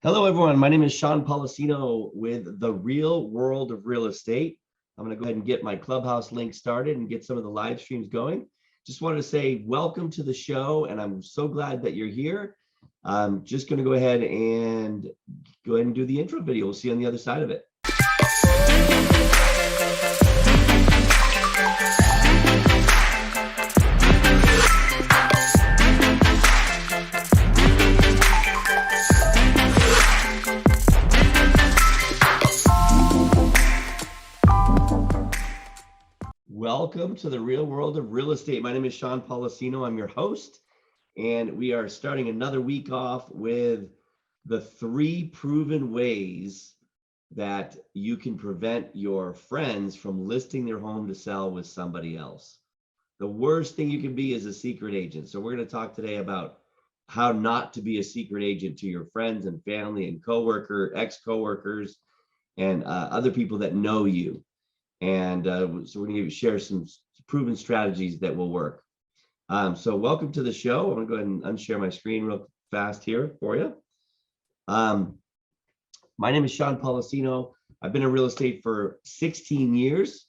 Hello, everyone. My name is Sean Policino with the Real World of Real Estate. I'm going to go ahead and get my Clubhouse link started and get some of the live streams going. Just wanted to say welcome to the show, and I'm so glad that you're here. I'm just going to go ahead and do the intro video. We'll see you on the other side of it. Welcome to the Real World of Real Estate. My name is Sean Policino. I'm your host, and we are starting another week off with the 3 proven ways that you can prevent your friends from listing their home to sell with somebody else. The worst thing you can be is a secret agent. So we're going to talk today about how not to be a secret agent to your friends and family and ex-coworkers, and other people that know you. And so we're going to share some proven strategies that will work. So welcome to the show. I'm going to go ahead and unshare my screen real fast here for you. My name is Sean Policino. I've been in real estate for 16 years.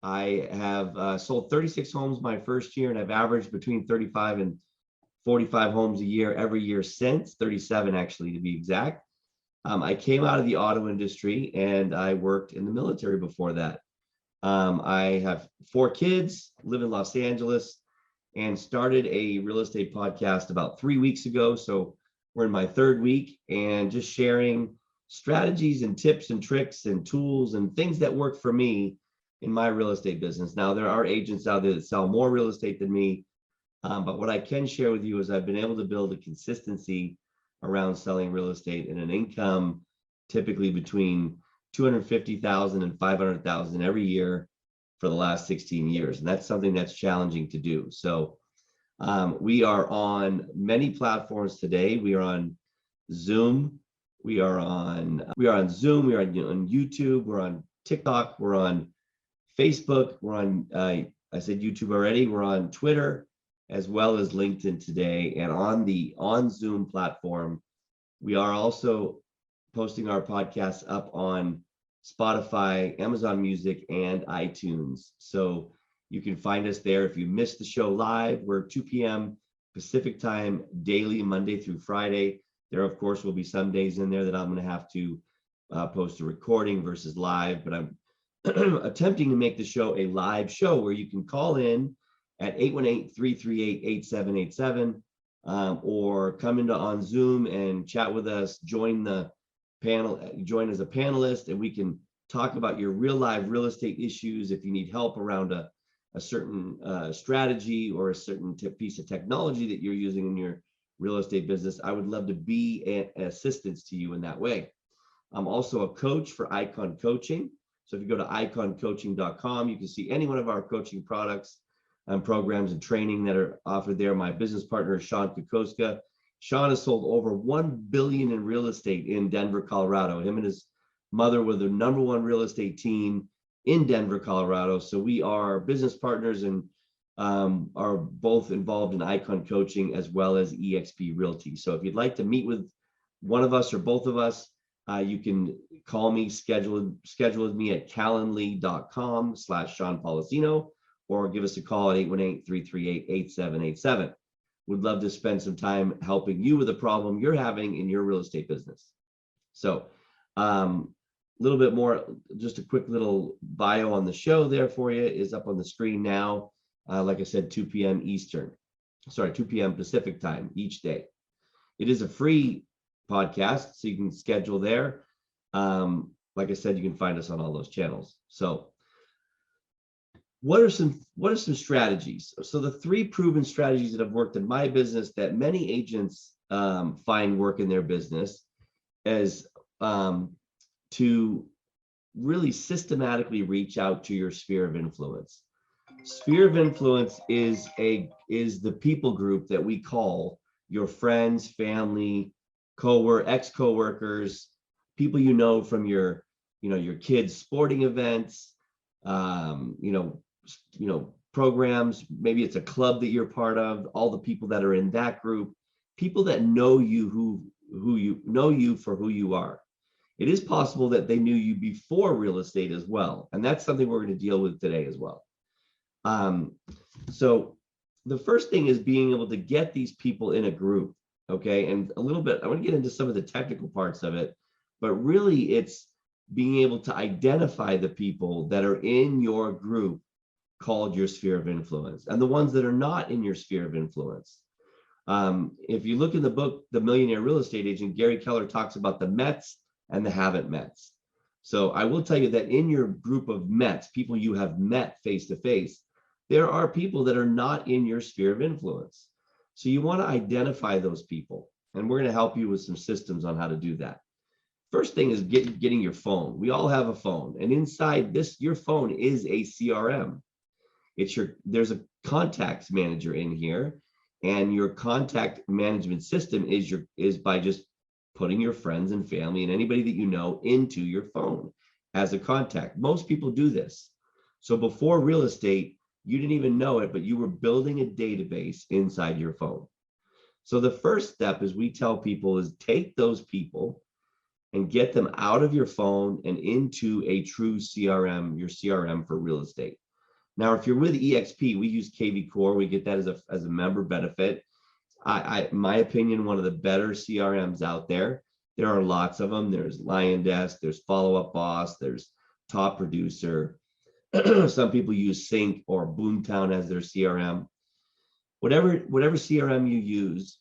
I have sold 36 homes my first year, and I've averaged between 35 and 45 homes a year every year since, 37 actually to be exact. I came out of the auto industry and I worked in the military before that. I have 4 kids, live in Los Angeles, and started a real estate podcast about 3 weeks ago. So we're in my 3rd week and just sharing strategies and tips and tricks and tools and things that work for me in my real estate business. Now, there are agents out there that sell more real estate than me, but what I can share with you is I've been able to build a consistency around selling real estate and an income typically between $250,000 and $500,000 every year for the last 16 years. And that's something that's challenging to do. So we are on many platforms today. We are on Zoom. We are on Zoom. We are on YouTube. We're on TikTok. We're on Facebook. We're on, I said YouTube already. We're on Twitter as well as LinkedIn today. And on Zoom platform, we are also posting our podcasts up on Spotify, Amazon Music, and iTunes. So you can find us there. If you missed the show live, we're 2 p.m. Pacific time daily, Monday through Friday. There, of course, will be some days in there that I'm going to have to post a recording versus live, but I'm attempting to make the show a live show where you can call in at 818-338-8787 or come into on Zoom and chat with us, join the panel, join as a panelist, and we can talk about your real live real estate issues. If you need help around a certain strategy or a certain piece of technology that you're using in your real estate business, I would love to be an assistance to you in that way. I'm also a coach for Icon Coaching. So if you go to iconcoaching.com, you can see any one of our coaching products and programs and training that are offered there. My business partner is Sean Kukoska. Sean has sold over $1 billion in real estate in Denver, Colorado. Him and his mother were the #1 real estate team in Denver, Colorado. So we are business partners and are both involved in Icon Coaching as well as EXP Realty. So if you'd like to meet with one of us or both of us, you can call me, schedule with me at calendly.com/Sean Policino, or give us a call at 818-338-8787. Would love to spend some time helping you with a problem you're having in your real estate business. So a little bit more, just a quick little bio on the show there for you is up on the screen now. Like I said, 2 p.m. two p.m. Pacific time each day. It is a free podcast, so you can schedule there. Like I said, you can find us on all those channels. So what are some strategies? So the 3 proven strategies that have worked in my business that many agents find work in their business is to really systematically reach out to your sphere of influence. Sphere of influence is the people group that we call your friends, family, ex-coworkers, people you know from your kids' sporting events, programs. Maybe it's a club that you're part of, all the people that are in that group, people that know you, you for who you are. It is possible that they knew you before real estate as well. And that's something we're going to deal with today as well. So the first thing is being able to get these people in a group. Okay. And a little bit, I want to get into some of the technical parts of it, but really it's being able to identify the people that are in your group called your sphere of influence and the ones that are not in your sphere of influence. If you look in the book, The Millionaire Real Estate Agent, Gary Keller talks about the Mets and the haven't mets. So I will tell you that in your group of Mets, people you have met face to face, there are people that are not in your sphere of influence. So you want to identify those people, and we're going to help you with some systems on how to do that. First thing is getting your phone. We all have a phone, and inside this, your phone is a CRM. There's a contacts manager in here, and your contact management system is by just putting your friends and family and anybody that you know into your phone as a contact. Most people do this. So before real estate, you didn't even know it, but you were building a database inside your phone. So the first step is we tell people is take those people and get them out of your phone and into a true CRM, your CRM for real estate. Now, if you're with EXP, we use KV Core. We get that as a member benefit. My opinion, one of the better CRMs out there. There are lots of them. There's Lion Desk, there's Follow Up Boss, there's Top Producer. Some people use Sync or Boomtown as their CRM. Whatever CRM you use,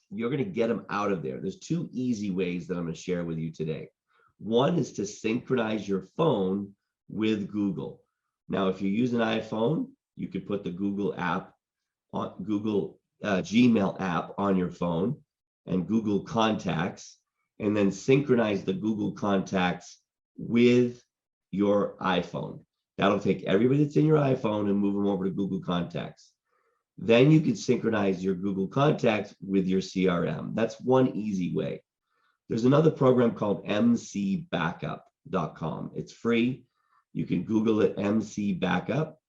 you're going to get them out of there. There's two easy ways that I'm going to share with you today. One is to synchronize your phone with Google. Now, if you use an iPhone, you could put the Google app on Gmail app on your phone and Google Contacts, and then synchronize the Google Contacts with your iPhone. That'll take everybody that's in your iPhone and move them over to Google Contacts. Then you can synchronize your Google Contacts with your CRM. That's one easy way. There's another program called mcbackup.com. It's free. You can Google it, MC Backup.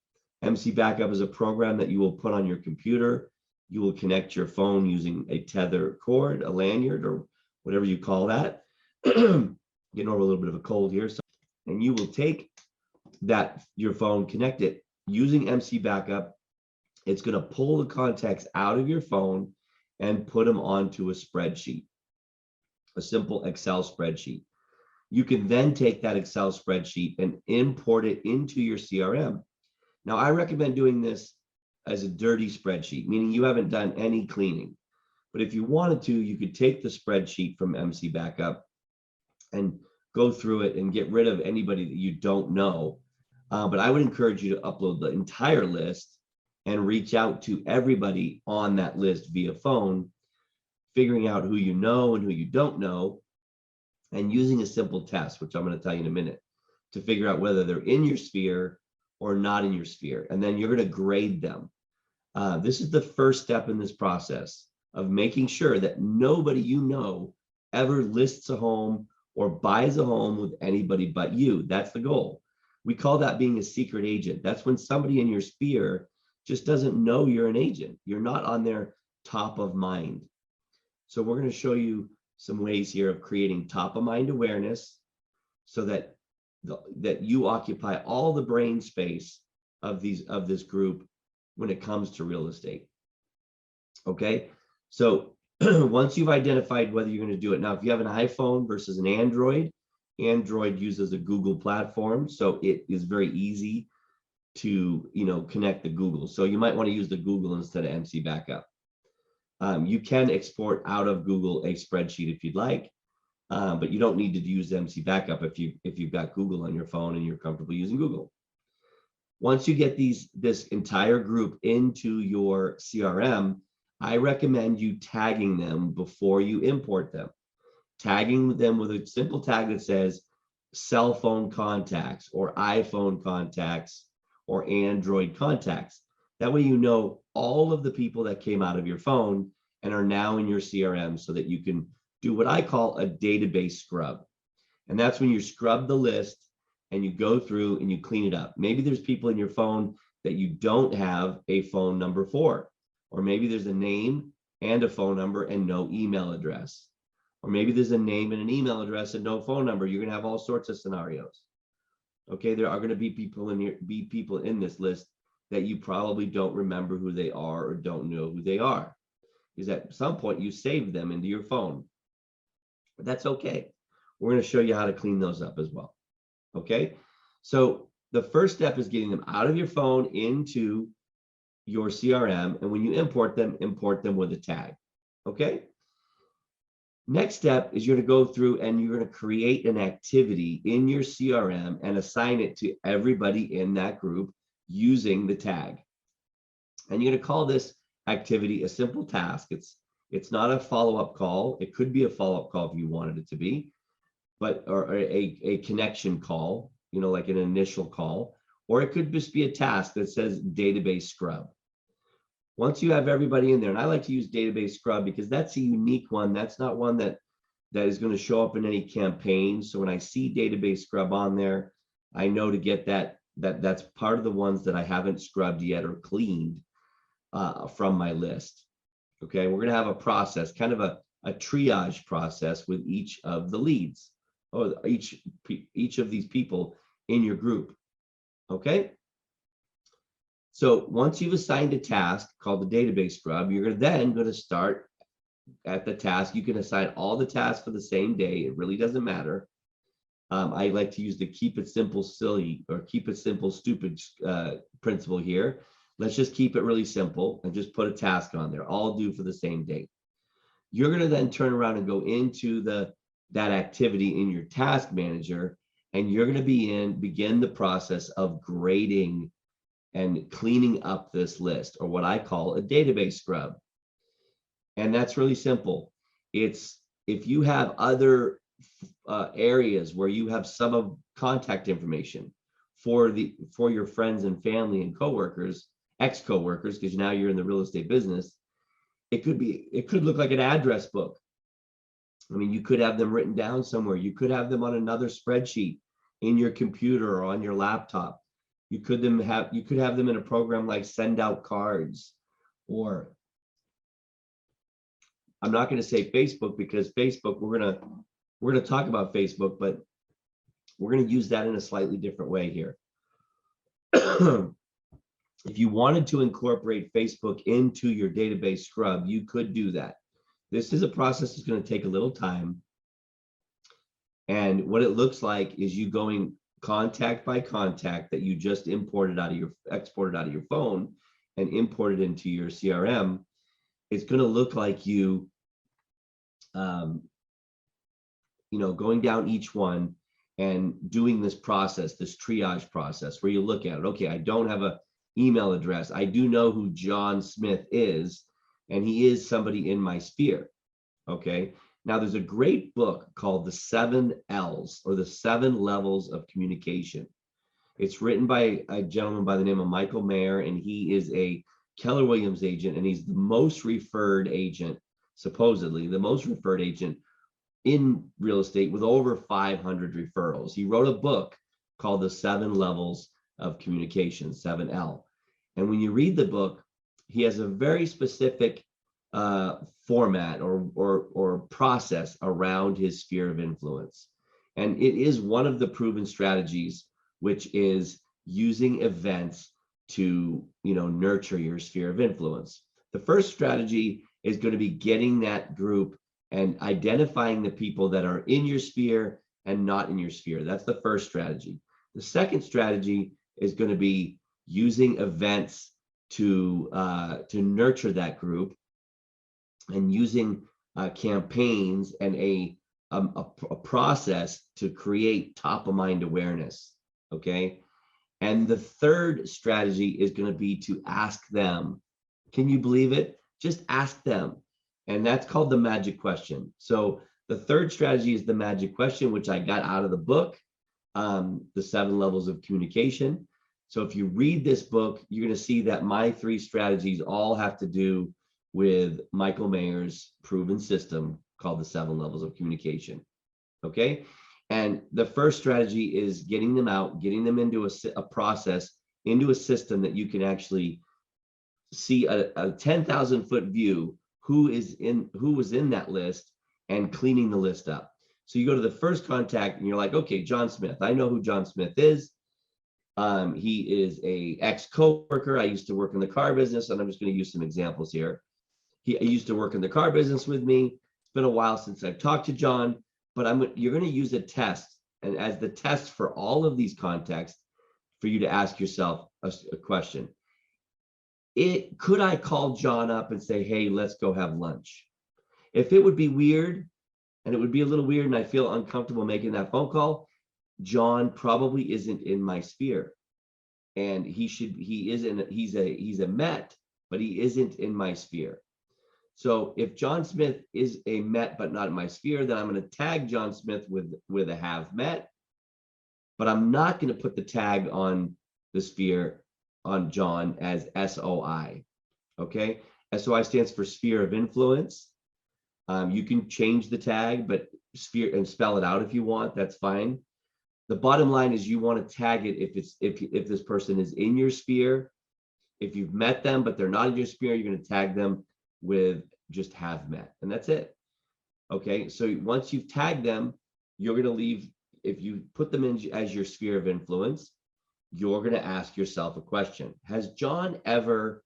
MC Backup is a program that you will put on your computer. You will connect your phone using a tether cord, a lanyard, or whatever you call that. Getting over a little bit of a cold here. And you will take your phone, connect it using MC Backup. It's going to pull the contacts out of your phone and put them onto a spreadsheet, a simple Excel spreadsheet. You can then take that Excel spreadsheet and import it into your CRM. Now, I recommend doing this as a dirty spreadsheet, meaning you haven't done any cleaning. But if you wanted to, you could take the spreadsheet from MC Backup and go through it and get rid of anybody that you don't know. But I would encourage you to upload the entire list and reach out to everybody on that list via phone, figuring out who you know and who you don't know, and using a simple test, which I'm going to tell you in a minute, to figure out whether they're in your sphere or not in your sphere. And then you're going to grade them. This is the first step in this process of making sure that nobody you know ever lists a home or buys a home with anybody but you. That's the goal. We call that being a secret agent. That's when somebody in your sphere just doesn't know you're an agent. You're not on their top of mind. So we're going to show you some ways here of creating top of mind awareness so that you occupy all the brain space of this group when it comes to real estate. Okay, so once you've identified whether you're going to do it, now if you have an iPhone versus an Android uses a Google platform, so it is very easy to connect the Google. So you might want to use the Google instead of MC Backup. You can export out of Google a spreadsheet if you'd like, but you don't need to use MC Backup if you've got Google on your phone and you're comfortable using Google. Once you get this entire group into your CRM, I recommend you tagging them before you import them. Tagging them with a simple tag that says cell phone contacts or iPhone contacts or Android contacts. That way you know all of the people that came out of your phone and are now in your CRM so that you can do what I call a database scrub. And that's when you scrub the list and you go through and you clean it up. Maybe there's people in your phone that you don't have a phone number for, or maybe there's a name and a phone number and no email address. Or maybe there's a name and an email address and no phone number. You're going to have all sorts of scenarios. Okay, there are going to be people in this list that you probably don't remember who they are or don't know who they are. Because at some point you saved them into your phone. But that's okay. We're going to show you how to clean those up as well. Okay, so the first step is getting them out of your phone into your CRM. And when you import them with a tag. Okay. Next step is you're going to go through and you're going to create an activity in your CRM and assign it to everybody in that group using the tag. And you're going to call this activity a simple task. It's not a follow-up call. It could be a follow-up call if you wanted it to be, but or a connection call, like an initial call, or it could just be a task that says database scrub. Once you have everybody in there, and I like to use database scrub because that's a unique one. That's not one that is going to show up in any campaign. So when I see database scrub on there, I know to get that's part of the ones that I haven't scrubbed yet or cleaned from my list. Okay, we're going to have a process, kind of a triage process with each of the leads or each of these people in your group. Okay. So once you've assigned a task called the database scrub, you're then going to start at the task. You can assign all the tasks for the same day. It really doesn't matter. I like to use the keep it simple, silly, or keep it simple, stupid principle here. Let's just keep it really simple and just put a task on there, all due for the same date. You're going to then turn around and go into that activity in your task manager, and you're going to begin the process of grading and cleaning up this list, or what I call a database scrub. And that's really simple. It's if you have other areas where you have some of contact information for your friends and family and coworkers, ex-coworkers, because now you're in the real estate business, it could look like an address book. I mean, you could have them written down somewhere. You could have them on another spreadsheet in your computer or on your laptop. You could have them in a program like Send Out Cards, or I'm not going to say Facebook because Facebook, we're going to talk about Facebook, but we're going to use that in a slightly different way here. If you wanted to incorporate Facebook into your database scrub, you could do that. This is a process that's going to take a little time. And what it looks like is you going contact by contact that you just exported out of your phone and imported into your CRM. It's going to look like you, going down each one and doing this process, this triage process, where you look at it. Okay, I don't have an email address. I do know who John Smith is, and he is somebody in my sphere. Okay. Now, there's a great book called The 7 L's, or the 7 Levels of Communication. It's written by a gentleman by the name of Michael Mayer, and he is a Keller Williams agent, and he's the most referred agent, supposedly the most referred agent in real estate with over 500 referrals. He wrote a book called The 7 Levels of Communication, 7L. And when you read the book, he has a very specific format or process around his sphere of influence. And it is one of the proven strategies, which is using events to, nurture your sphere of influence. The first strategy is going to be getting that group and identifying the people that are in your sphere and not in your sphere. That's the first strategy. The second strategy is going to be using events to nurture that group, and using campaigns and a process to create top of mind awareness. Okay. And the third strategy is going to be to ask them. Can you believe it? Just ask them. And that's called the magic question. So the third strategy is the magic question, which I got out of the book, The 7 Levels of Communication. So if you read this book, you're going to see that my 3 strategies all have to do with Michael Mayer's proven system called the 7 Levels of Communication. Okay. And the first strategy is getting them out, getting them into a process, into a system that you can actually see a 10,000 foot view who was in that list, and cleaning the list up. So you go to the first contact and you're like, okay, John Smith. I know who John Smith is. He is a ex-coworker. I used to work in the car business, and I'm just going to use some examples here. He used to work in the car business with me. It's been a while since I've talked to John, but you're going to use a test, and as the test for all of these contexts, for you to ask yourself a question. Could I call John up and say, hey, let's go have lunch? If it would be weird, and it would be a little weird, and I feel uncomfortable making that phone call, John probably isn't in my sphere, and he's a Met, but he isn't in my sphere. So if John Smith is a Met but not in my sphere, then I'm going to tag John Smith with a have met, but I'm not going to put the tag on the sphere on John as SOI. Okay, SOI stands for sphere of influence. You can change the tag, but sphere and spell it out if you want. That's fine. The bottom line is you want to tag it if this person is in your sphere. If you've met them but they're not in your sphere, you're going to tag them with just have met, and that's it. Okay, so once you've tagged them, you're going to leave. If you put them in as your sphere of influence, you're going to ask yourself a question. Has John ever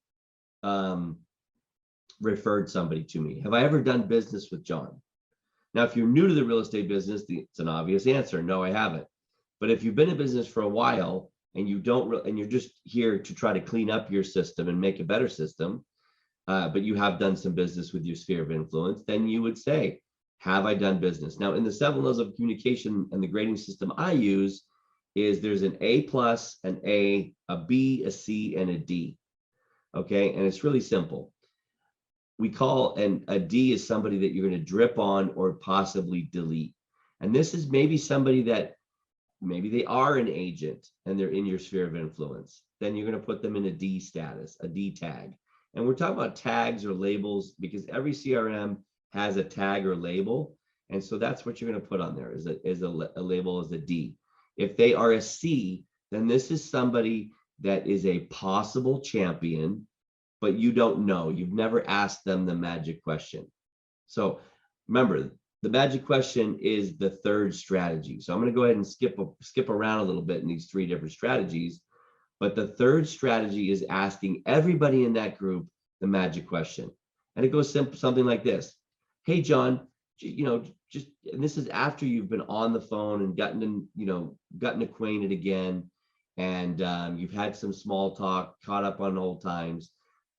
referred somebody to me? Have I ever done business with John? Now, if you're new to the real estate business, it's an obvious answer. No, I haven't. But if you've been in business for a while and you're just here to try to clean up your system and make a better system, but you have done some business with your sphere of influence, then you would say, have I done business? Now, in the 7 levels of communication and the grading system I use, there's an A+, an A, a B, a C, and a D. Okay, and it's really simple. We call a D is somebody that you're going to drip on or possibly delete. And this is maybe somebody that maybe they are an agent and they're in your sphere of influence. Then you're going to put them in a D status, a D tag. And we're talking about tags or labels because every CRM has a tag or label. And so that's what you're going to put on there is a label as a D. If they are a C, then this is somebody that is a possible champion, but you don't know. You've never asked them the magic question. So remember, the magic question is the third strategy. So I'm going to go ahead and skip around a little bit in these 3 different strategies. But the third strategy is asking everybody in that group the magic question. And it goes something like this. Hey, John, and this is after you've been on the phone and gotten acquainted again. And you've had some small talk, caught up on old times.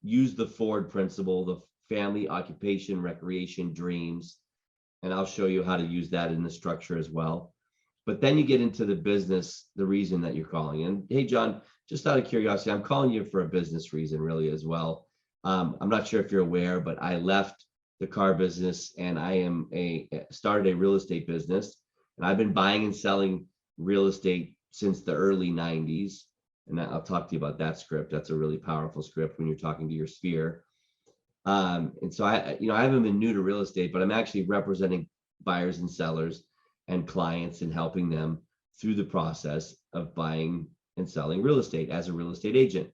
Use the Ford principle, the family, occupation, recreation, dreams. And I'll show you how to use that in the structure as well. But then you get into the business, the reason that you're calling. And hey, John, just out of curiosity, I'm calling you for a business reason really as well. I'm not sure if you're aware, but I left the car business and I started a real estate business. And I've been buying and selling real estate since the early 90s. And I'll talk to you about that script. That's a really powerful script when you're talking to your sphere. And so I haven't been new to real estate, but I'm actually representing buyers and sellers and clients and helping them through the process of buying and selling real estate as a real estate agent.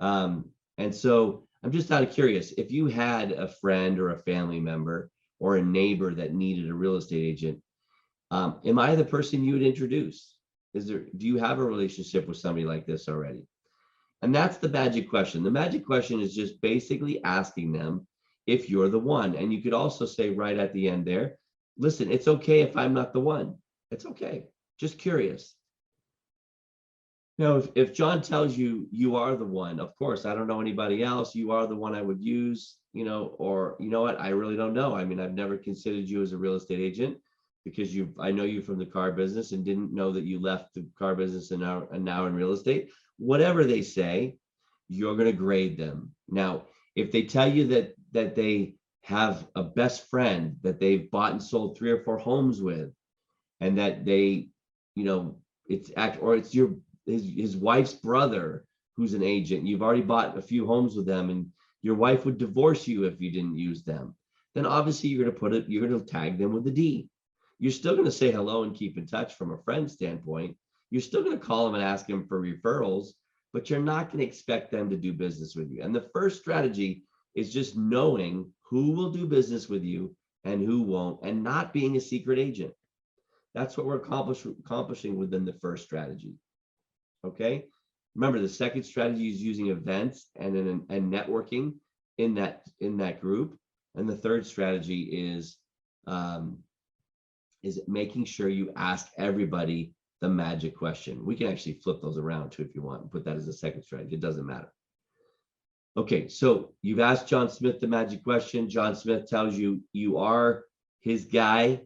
And so I'm just out of curious, if you had a friend or a family member or a neighbor that needed a real estate agent, am I the person you would introduce? Do you have a relationship with somebody like this already? And that's the magic question. The magic question is just basically asking them if you're the one. And you could also say right at the end there, listen, it's okay if I'm not the one. It's okay. Just curious. Now, if John tells you you are the one, of course, I don't know anybody else. You are the one I would use, or you know what? I really don't know. I mean, I've never considered you as a real estate agent because I know you from the car business and didn't know that you left the car business and now in real estate. Whatever they say, you're going to grade them. Now, if they tell you that they have a best friend that they've bought and sold 3 or 4 homes with, and that they, it's his wife's brother who's an agent, you've already bought a few homes with them, and your wife would divorce you if you didn't use them, then obviously you're going to tag them with a D. You're still going to say hello and keep in touch from a friend standpoint. You're still going to call them and ask them for referrals, but you're not going to expect them to do business with you. And the first strategy is just knowing who will do business with you and who won't, and not being a secret agent. That's what we're accomplishing within the first strategy. Okay. Remember, the second strategy is using events and networking in that group, and the third strategy is making sure you ask everybody the magic question. We can actually flip those around too if you want and put that as a second strategy. It doesn't matter. Okay, so you've asked John Smith the magic question. John Smith tells you you are his guy.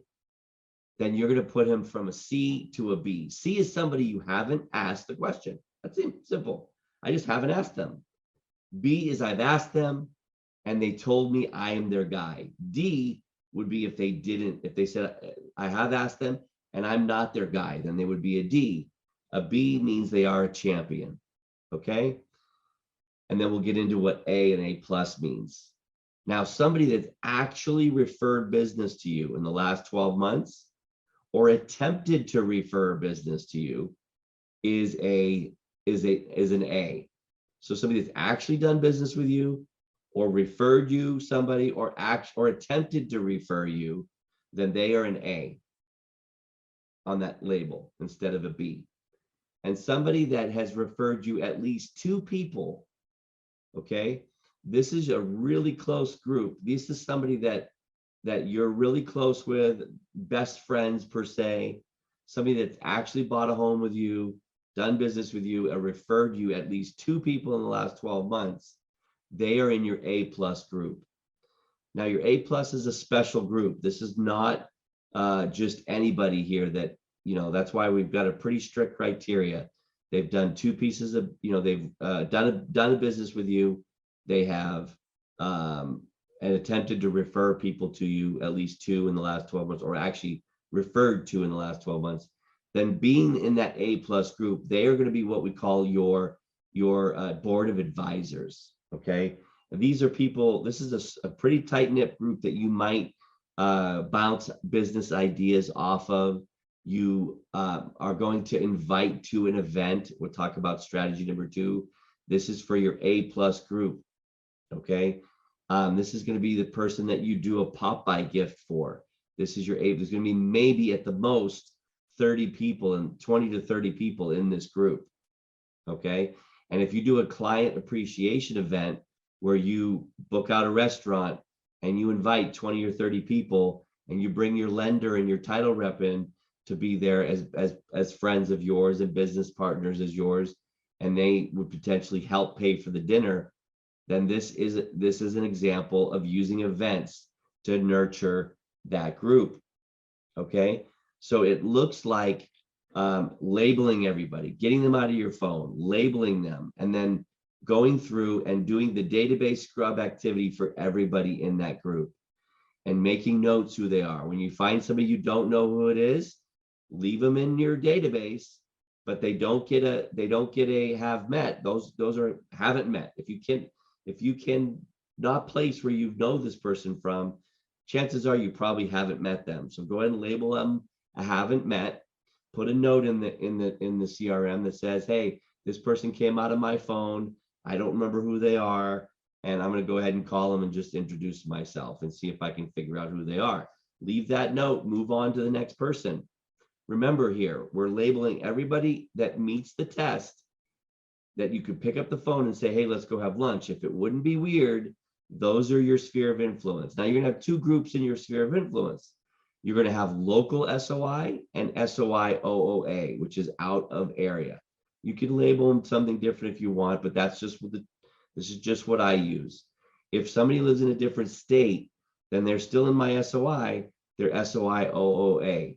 Then you're going to put him from a C to a B. C is somebody you haven't asked the question. That's simple. I just haven't asked them. B is I've asked them and they told me I am their guy. D would be if they said I have asked them and I'm not their guy, then they would be a D. A B means they are a champion. Okay. And then we'll get into what A and A plus means. Now, somebody that's actually referred business to you in the last 12 months or attempted to refer business to you is an A. So somebody that's actually done business with you or referred you somebody or attempted to refer you, then they are an A on that label instead of a B. And somebody that has referred you at least 2 people, okay, this is a really close group. This is somebody that you're really close with, best friends per se, somebody that's actually bought a home with you, done business with you, and referred you at least 2 people in the last 12 months. They are in your A plus group. Now, your A plus is a special group. This is not just anybody here that, that's why we've got a pretty strict criteria. They've done 2 pieces of, they've done a business with you. They have and attempted to refer people to you, at least 2 in the last 12 months, or actually referred to in the last 12 months. Then being in that A plus group, they are going to be what we call your board of advisors. Okay. And these are people, this is a pretty tight knit group that you might bounce business ideas off of. You are going to invite to an event. We'll talk about strategy number 2. This is for your A plus group. Okay. This is going to be the person that you do a pop-by gift for. This is your A. There's going to be maybe at the most 30 people and 20 to 30 people in this group. Okay. And if you do a client appreciation event where you book out a restaurant and you invite 20 or 30 people and you bring your lender and your title rep in to be there as friends of yours and business partners as yours, and they would potentially help pay for the dinner, then this is an example of using events to nurture that group. Okay. So it looks like labeling everybody, getting them out of your phone, labeling them, and then going through and doing the database scrub activity for everybody in that group and making notes who they are. When you find somebody you don't know who it is, leave them in your database, but they don't get a have met. Those are haven't met. If you can not place where you know this person from, chances are you probably haven't met them. So go ahead and label them a haven't met. Put a note in the CRM that says, hey, this person came out of my phone. I don't remember who they are. And I'm going to go ahead and call them and just introduce myself and see if I can figure out who they are. Leave that note, move on to the next person. Remember here, we're labeling everybody that meets the test that you could pick up the phone and say, hey, let's go have lunch. If it wouldn't be weird, those are your sphere of influence. Now you're going to have 2 groups in your sphere of influence. You're going to have local SOI and SOI OOA, which is out of area. You can label them something different if you want, but that's just this is just what I use. If somebody lives in a different state, then they're still in my SOI, they're SOI OOA.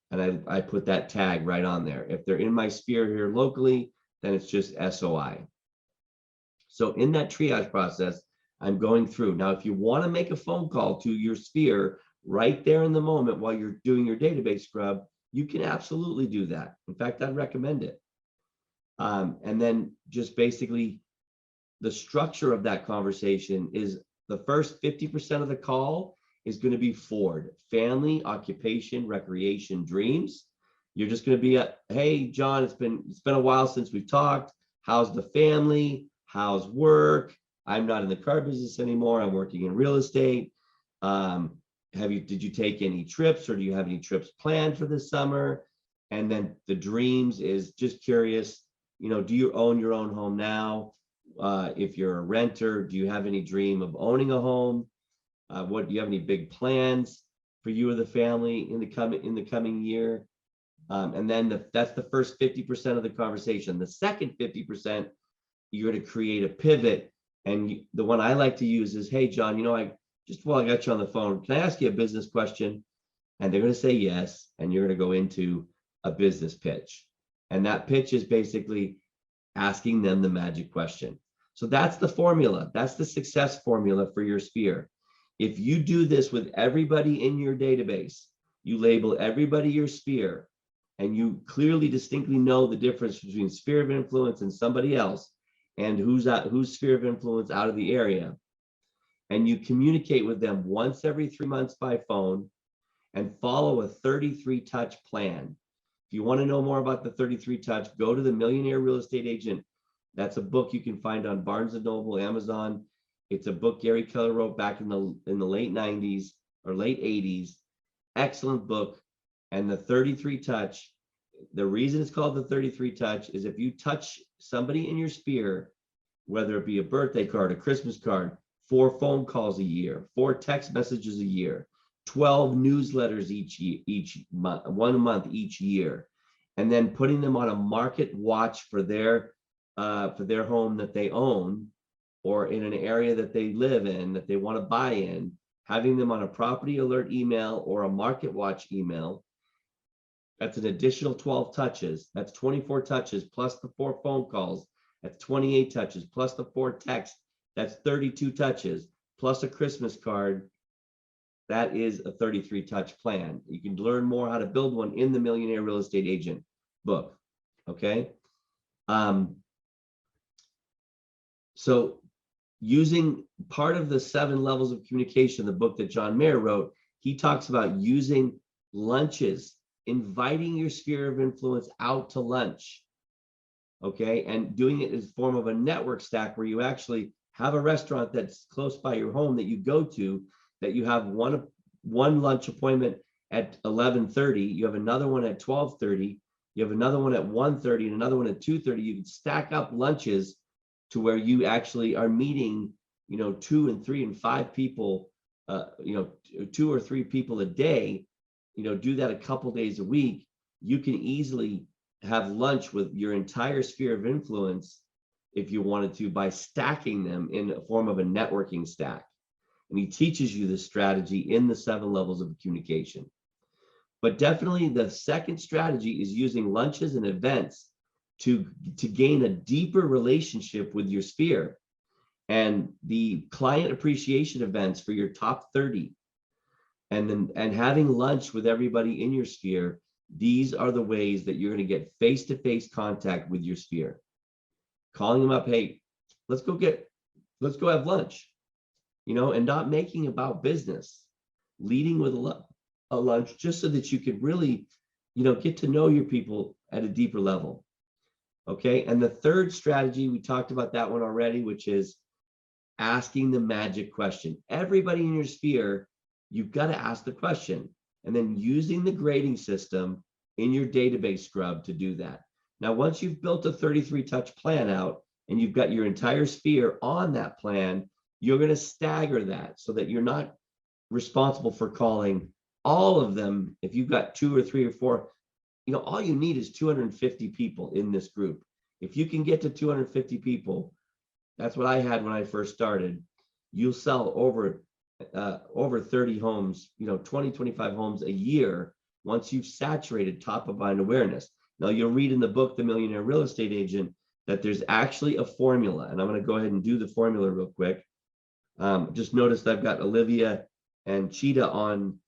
And I put that tag right on there. If they're in my sphere here locally, then it's just SOI. So in that triage process, I'm going through. Now, if you want to make a phone call to your sphere right there in the moment while you're doing your database scrub, you can absolutely do that. In fact, I'd recommend it. And then just basically the structure of that conversation is the first 50% of the call is going to be Ford, family, occupation, recreation, dreams. You're just going to be hey, John, it's been a while since we've talked. How's the family? How's work? I'm not in the car business anymore. I'm working in real estate. did you take any trips, or do you have any trips planned for this summer? And then the dreams is just curious, do you own your own home now? If you're a renter, do you have any dream of owning a home? What do you have any big plans for you or the family in the coming year? And then that's the first 50% of the conversation. The second 50%, you're going to create a pivot. And the one I like to use is, hey, John, while I got you on the phone, can I ask you a business question? And they're going to say yes. And you're going to go into a business pitch. And that pitch is basically asking them the magic question. So that's the formula. That's the success formula for your sphere. If you do this with everybody in your database, you label everybody your sphere, and you clearly, distinctly know the difference between sphere of influence and somebody else, and whose sphere of influence out of the area, and you communicate with them once every 3 months by phone and follow a 33 touch plan. If you want to know more about the 33 touch, go to the Millionaire Real Estate Agent. That's a book you can find on Barnes & Noble, Amazon. It's a book Gary Keller wrote back in the late 90s or late 80s. Excellent book. And the 33 touch, the reason it's called the 33 touch is if you touch somebody in your sphere, whether it be a birthday card, a Christmas card, 4 phone calls a year, 4 text messages a year, 12 newsletters each month, 1 month each year, and then putting them on a market watch for their home that they own, or in an area that they live in that they want to buy in, having them on a property alert email or a market watch email. That's an additional 12 touches. That's 24 touches plus the 4 phone calls. That's 28 touches plus the 4 texts. That's 32 touches plus a Christmas card. That is a 33 touch plan. You can learn more how to build one in the Millionaire Real Estate Agent book. Okay. So using part of the 7 levels of communication, the book that John Mayer wrote, he talks about using lunches, inviting your sphere of influence out to lunch. Okay. And doing it as a form of a network stack where you actually have a restaurant that's close by your home that you go to, that you have one lunch appointment at 11:30, you have another one at 12:30, you have another one at 1:30, and another one at 2:30. You can stack up lunches to where you actually are meeting, 2 and 3 and 5 people, 2 or 3 people a day. Do that a couple days a week. You can easily have lunch with your entire sphere of influence if you wanted to, by stacking them in a form of a networking stack. And he teaches you this strategy in the 7 levels of communication. But definitely the second strategy is using lunches and events to gain a deeper relationship with your sphere. And the client appreciation events for your top 30, and having lunch with everybody in your sphere, these are the ways that you're going to get face-to-face contact with your sphere. Calling them up, hey, let's go have lunch, and not making about business, leading with a lunch, just so that you can really, get to know your people at a deeper level. Okay. And the third strategy, we talked about that one already, which is asking the magic question. Everybody in your sphere, you've got to ask the question, and then using the grading system in your database scrub to do that. Now, once you've built a 33 touch plan out and you've got your entire sphere on that plan, you're going to stagger that so that you're not responsible for calling all of them. If you've got 2 or 3 or 4, all you need is 250 people in this group. If you can get to 250 people, that's what I had when I first started. You'll sell over 30 homes, 20, 25 homes a year once you've saturated top of mind awareness. Now, you'll read in the book, The Millionaire Real Estate Agent, that there's actually a formula. And I'm going to go ahead and do the formula real quick. Just noticed I've got Olivia and Cheetah on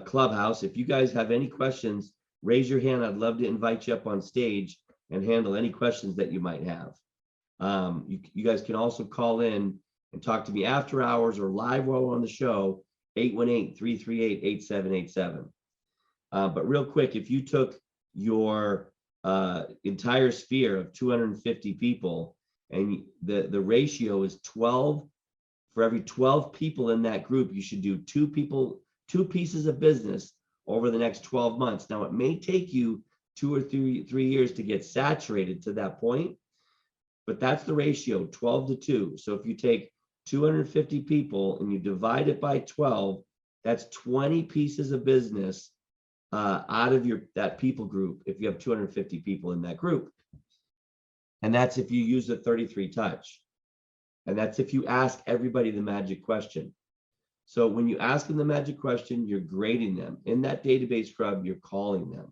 Clubhouse. If you guys have any questions, raise your hand. I'd love to invite you up on stage and handle any questions that you might have. You guys can also call in and talk to me after hours or live while we're on the show, 818-338-8787. But real quick, if you took your entire sphere of 250 people, and the ratio is 12, for every 12 people in that group, you should do 2 two pieces of business over the next 12 months. Now, it may take you 2 or 3 years to get saturated to that point, but that's the ratio, 12 to 2. So if you take 250 people and you divide it by 12, that's 20 pieces of business out of that people group if you have 250 people in that group. And that's if you use the 33 touch. And that's if you ask everybody the magic question. So when you ask them the magic question, you're grading them. In that database scrub, you're calling them.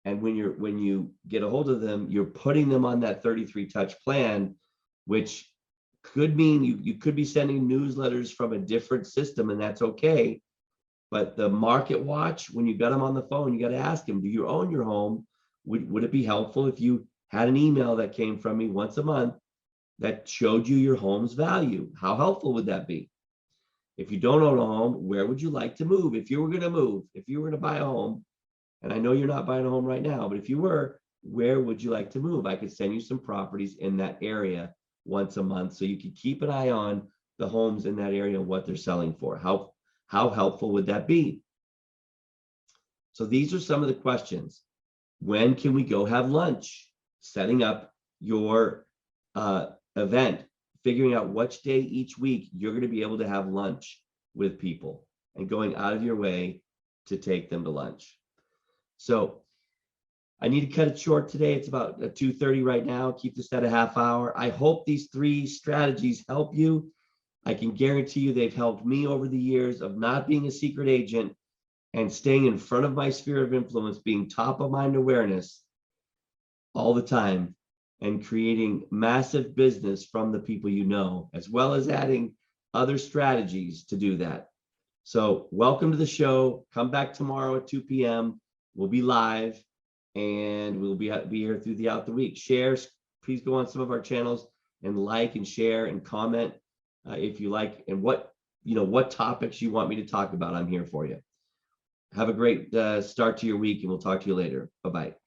And when you get a hold of them, you're putting them on that 33 touch plan, which could mean you could be sending newsletters from a different system, and that's okay. But the market watch, when you got them on the phone, you got to ask them, do you own your home? Would it be helpful if you had an email that came from me once a month that showed you your home's value? How helpful would that be? If you don't own a home, where would you like to move? If you were going to move, if you were going to buy a home, and I know you're not buying a home right now, but if you were, where would you like to move? I could send you some properties in that area once a month so you could keep an eye on the homes in that area and what they're selling for. How helpful would that be? So these are some of the questions. When can we go have lunch? Setting up your event, figuring out which day each week you're going to be able to have lunch with people and going out of your way to take them to lunch. So I need to cut it short today. It's about 2:30 right now. Keep this at a half hour. I hope these 3 strategies help you. I can guarantee you they've helped me over the years of not being a secret agent and staying in front of my sphere of influence, being top of mind awareness all the time, and creating massive business from the people you know, as well as adding other strategies to do that. So welcome to the show. Come back tomorrow at 2 p.m. We'll be live and we'll be here throughout the week. Shares, please go on some of our channels and like and share and comment if you like, and what topics you want me to talk about. I'm here for you. Have a great start to your week, and we'll talk to you later. Bye-bye.